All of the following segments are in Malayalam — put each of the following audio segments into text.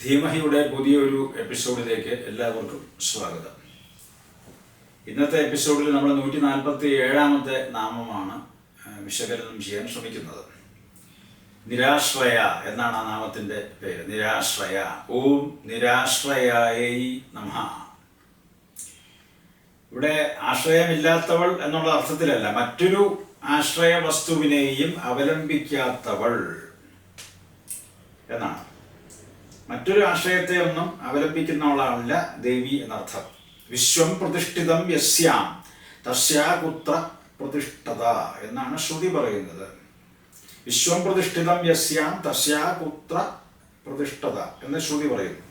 ധീമഹിയുടെ പുതിയൊരു എപ്പിസോഡിലേക്ക് എല്ലാവർക്കും സ്വാഗതം. ഇന്നത്തെ എപ്പിസോഡിൽ നമ്മൾ 147ാമത്തെ നാമമാണ് വിശകലനം ചെയ്യാൻ ശ്രമിക്കുന്നത്. നിരാശ്രയ എന്നാണ് ആ നാമത്തിൻ്റെ പേര്. നിരാശ്രയ. ഓം നിരാശ്രയായൈ നമഃ. ഇവിടെ ആശ്രയമില്ലാത്തവൾ എന്നുള്ള അർത്ഥത്തിലല്ല, മറ്റൊരു ആശ്രയ വസ്തുവിനെയും അവലംബിക്കാത്തവൾ എന്നാണ്. മറ്റൊരു ആശ്രയത്തെ ഒന്നും അവലംബിക്കുന്നവളാണല്ല ദേവി എന്നർത്ഥം. വിശ്വം പ്രതിഷ്ഠിതം യസ്യാം തസ്യാ കുത്ര പ്രതിഷ്ഠത എന്നാണ് ശ്രുതി പറയുന്നത്. വിശ്വം പ്രതിഷ്ഠിതം യസ്യാം തസ്യാ കുത്ര പ്രതിഷ്ഠത എന്ന് ശ്രുതി പറയുന്നു.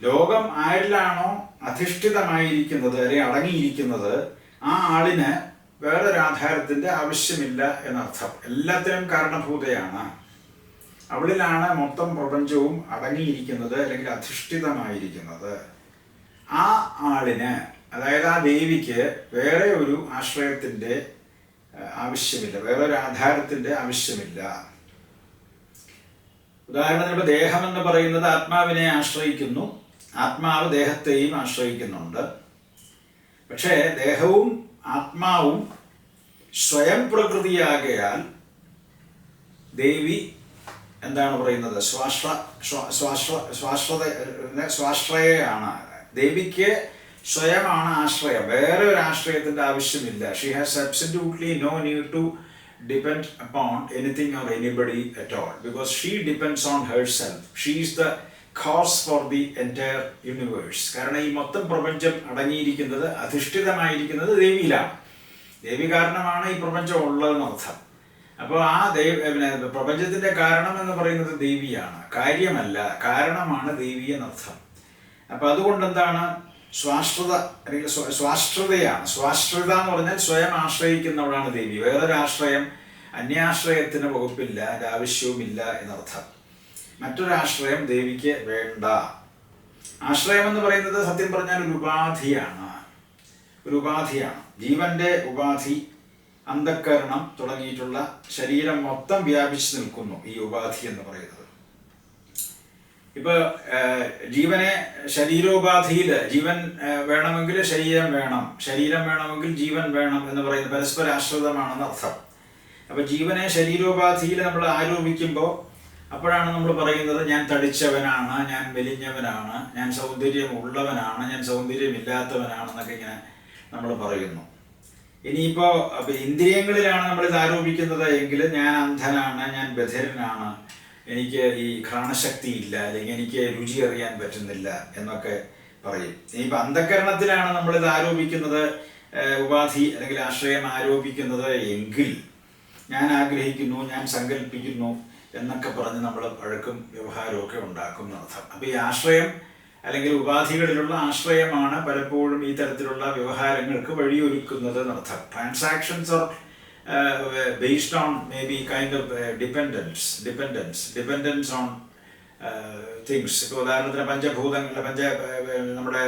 ലോകം ആരിലാണോ അധിഷ്ഠിതമായിരിക്കുന്നത് അല്ലെങ്കിൽ അടങ്ങിയിരിക്കുന്നത്, ആ ആളിന് വേറൊരാധാരത്തിൻ്റെ ആവശ്യമില്ല എന്നർത്ഥം. എല്ലാത്തിനും കാരണഭൂതയാണ്. അവളിലാണ് മൊത്തം പ്രപഞ്ചവും അടങ്ങിയിരിക്കുന്നത് അല്ലെങ്കിൽ അധിഷ്ഠിതമായിരിക്കുന്നത്. ആ ആളിന്, അതായത് ആ ദേവിക്ക്, വേറെ ഒരു ആശ്രയത്തിൻ്റെ ആവശ്യമില്ല, വേറൊരു ആധാരത്തിൻ്റെ ആവശ്യമില്ല. ഉദാഹരണത്തിന് ദേഹം എന്ന് പറയുന്നത് ആത്മാവിനെ ആശ്രയിക്കുന്നു, ആത്മാവ് ദേഹത്തെയും ആശ്രയിക്കുന്നുണ്ട്. പക്ഷേ ദേഹവും ആത്മാവും സ്വയം പ്രകൃതിയാകയാൽ ദേവി എന്താണ് പറയുന്നത്? സ്വാശ്രയയാണ്. ദേവിക്ക് സ്വയമാണ് ആശ്രയം, വേറെ ഒരു ആശ്രയത്തിൻ്റെ ആവശ്യമില്ല. She has absolutely no need to depend upon anything or anybody at all, because she depends on herself. She is the cause for the entire universe. കാരണം ഈ മൊത്തം പ്രപഞ്ചം അടങ്ങിയിരിക്കുന്നത്, അധിഷ്ഠിതമായിരിക്കുന്നത് ദേവിയിലാണ്. ദേവി കാരണമാണ് ഈ പ്രപഞ്ചം ഉള്ളതെന്നർത്ഥം. അപ്പോൾ ആ പ്രപഞ്ചത്തിൻ്റെ കാരണം എന്ന് പറയുന്നത് ദേവിയാണ്, കാര്യമല്ല, കാരണമാണ് ദേവി എന്നർത്ഥം. അപ്പോൾ അതുകൊണ്ട് എന്താണ്? സ്വാശ്രിത അല്ലെങ്കിൽ സ്വാശ്രിതയാണ്. സ്വാശ്രിത എന്ന് പറഞ്ഞാൽ സ്വയം ആശ്രയിക്കുന്നവളാണ് ദേവി. വേറൊരാശ്രയം, അന്യാശ്രയത്തിന് വകുപ്പില്ല, അതിൻ്റെ ആവശ്യവുമില്ല എന്നർത്ഥം. മറ്റൊരാശ്രയം ദേവിക്ക് വേണ്ട. ആശ്രയം എന്ന് പറയുന്നത് സത്യം പറഞ്ഞാൽ ഒരു ഉപാധിയാണ്. ഒരു ഉപാധിയാണ്, ജീവന്റെ ഉപാധി. അന്ധക്കരണം തുടങ്ങിയിട്ടുള്ള ശരീരം മൊത്തം വ്യാപിച്ചു നിൽക്കുന്നു ഈ ഉപാധി എന്ന് പറയുന്നത്. ഇപ്പൊ ജീവനെ ശരീരോപാധിയിൽ, ജീവൻ വേണമെങ്കിൽ ശരീരം വേണം, ശരീരം വേണമെങ്കിൽ ജീവൻ വേണം എന്ന് പറയുന്നത് പരസ്പരാശ്രിതമാണെന്ന് അർത്ഥം. അപ്പൊ ജീവനെ ശരീരോപാധിയിൽ നമ്മൾ ആരോപിക്കുമ്പോൾ അപ്പോഴാണ് നമ്മൾ പറയുന്നത് ഞാൻ തടിച്ചവനാണ്, ഞാൻ മെലിഞ്ഞവനാണ്, ഞാൻ സൗന്ദര്യമുള്ളവനാണ്, ഞാൻ സൗന്ദര്യമില്ലാത്തവനാണെന്നൊക്കെ ഇങ്ങനെ നമ്മൾ പറയുന്നു. ഇനിയിപ്പോൾ ഇന്ദ്രിയങ്ങളിലാണ് നമ്മളിത് ആരോപിക്കുന്നത് എങ്കിൽ ഞാൻ അന്ധനാണ്, ഞാൻ ബധിരനാണ്, എനിക്ക് ഈ ഘ്രാണശക്തി ഇല്ല, അല്ലെങ്കിൽ എനിക്ക് രുചി അറിയാൻ പറ്റുന്നില്ല എന്നൊക്കെ പറയും. ഇനിയിപ്പോൾ അന്ധകരണത്തിലാണ് നമ്മളിത് ആരോപിക്കുന്നത്, ഉപാധി അല്ലെങ്കിൽ ആശ്രയം ആരോപിക്കുന്നത് എങ്കിൽ ഞാൻ ആഗ്രഹിക്കുന്നു, ഞാൻ സങ്കല്പിക്കുന്നു എന്നൊക്കെ പറഞ്ഞ് നമ്മൾ വഴക്കും വ്യവഹാരവും ഒക്കെ ഉണ്ടാക്കും എന്നർത്ഥം. അപ്പോൾ ഈ ആശ്രയം അല്ലെങ്കിൽ ഉപാധികളിലുള്ള ആശ്രയമാണ് പലപ്പോഴും ഈ തരത്തിലുള്ള വ്യവഹാരങ്ങൾക്ക് വഴിയൊരുക്കുന്നത് എന്നർത്ഥം. Transactions are based on may be kind of dependence on things. ഇപ്പോൾ ഉദാഹരണത്തിന് നമ്മുടെ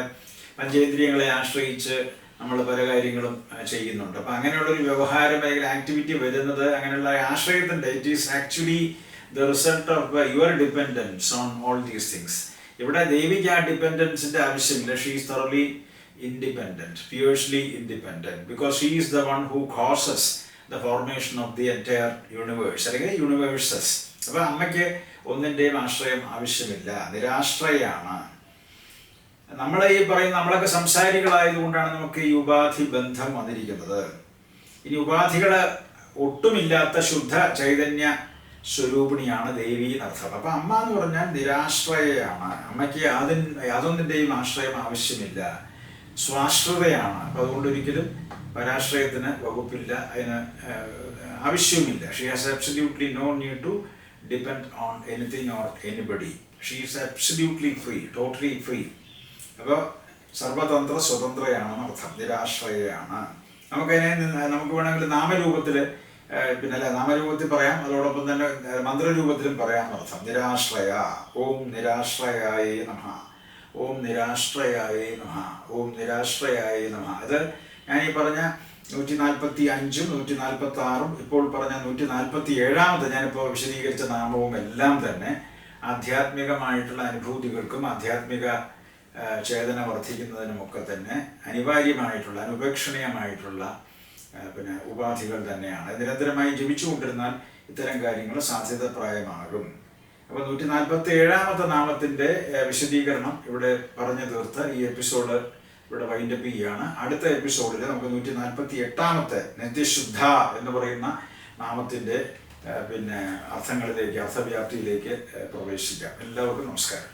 പഞ്ചേന്ദ്രിയങ്ങളെ ആശ്രയിച്ച് നമ്മൾ പല കാര്യങ്ങളും ചെയ്യുന്നുണ്ട്. അപ്പം അങ്ങനെയുള്ളൊരു വ്യവഹാരം അല്ലെങ്കിൽ ആക്ടിവിറ്റി വരുന്നത് അങ്ങനെയുള്ള ആശ്രയത്തിൻ്റെ, it is actually the result of your dependence on all these things. ഇവിടെ ദേവിക്ക് ആ ഡിപ്പെൻഡൻസിൻ്റെ ആവശ്യമില്ല. She is thoroughly independent, fiercely independent, because she is the one who causes the formation of the entire universe അല്ലെങ്കിൽ യൂണിവേഴ്സസ്. അപ്പോൾ അമ്മയ്ക്ക് ഒന്നിൻ്റെയും ആശ്രയം ആവശ്യമില്ല, നിരാശ്രയാണ്. നമ്മളൊക്കെ സംസാരികളായതുകൊണ്ടാണ് നമുക്ക് ഈ ഉപാധി ബന്ധം വന്നിരിക്കുന്നത്. ഇനി ഉപാധികൾ ഒട്ടുമില്ലാത്ത ശുദ്ധ ചൈതന്യ സ്വരൂപിണിയാണ് ദേവി എന്നർത്ഥം. അപ്പം അമ്മ എന്ന് പറഞ്ഞാൽ നിരാശ്രയയാണ്. അമ്മയ്ക്ക് യാതൊന്നിൻ്റെയും ആശ്രയം ആവശ്യമില്ല, സ്വാശ്രിതയാണ്. അപ്പം അതുകൊണ്ട് ഒരിക്കലും പരാശ്രയത്തിന് വകുപ്പില്ല, അതിന് ആവശ്യവുമില്ല. She has absolutely no need to depend on anything or anybody. She is absolutely free, totally free. അപ്പോൾ സർവതന്ത്ര സ്വതന്ത്രയാണെന്ന് അർത്ഥം, നിരാശ്രയയാണ്. നമുക്ക് വേണമെങ്കിൽ നാമരൂപത്തിൽ നാമരൂപത്തിൽ പറയാം, അതോടൊപ്പം തന്നെ മന്ത്രരൂപത്തിലും പറയാം അർത്ഥം. നിരാശ്രയ. ഓം നിരാശ്രയായ നമഃ, ഓം നിരാശ്രയായ നമഃ, ഓം നിരാശ്രയായ നമഃ. അത് ഞാൻ ഈ പറഞ്ഞ 145, 146 ഇപ്പോൾ പറഞ്ഞ 147ാമത്തെ ഞാനിപ്പോൾ വിശദീകരിച്ച നാമവും എല്ലാം തന്നെ ആധ്യാത്മികമായിട്ടുള്ള അനുഭൂതികൾക്കും ആധ്യാത്മിക ചേതന വർദ്ധിക്കുന്നതിനുമൊക്കെ തന്നെ അനിവാര്യമായിട്ടുള്ള അനുപേക്ഷണീയമായിട്ടുള്ള പിന്നെ ഉപാധികൾ തന്നെയാണ്. നിരന്തരമായി ജപിച്ചുകൊണ്ടിരുന്നാൽ ഇത്തരം കാര്യങ്ങൾ സാധ്യതപ്രായമാകും. അപ്പോൾ 147-ാമത്തെ നാമത്തിൻ്റെ വിശദീകരണം ഇവിടെ പറഞ്ഞു തീർത്ത് ഈ എപ്പിസോഡ് ഇവിടെ വൈൻഡപ്പ് ചെയ്യുകയാണ്. അടുത്ത എപ്പിസോഡിൽ നമുക്ക് 148-ാമത്തെ നിത്യശുദ്ധ എന്ന് പറയുന്ന നാമത്തിൻ്റെ പിന്നെ അർത്ഥങ്ങളിലേക്ക്, അർത്ഥവ്യാപ്തിയിലേക്ക് പ്രവേശിക്കാം. എല്ലാവർക്കും നമസ്കാരം.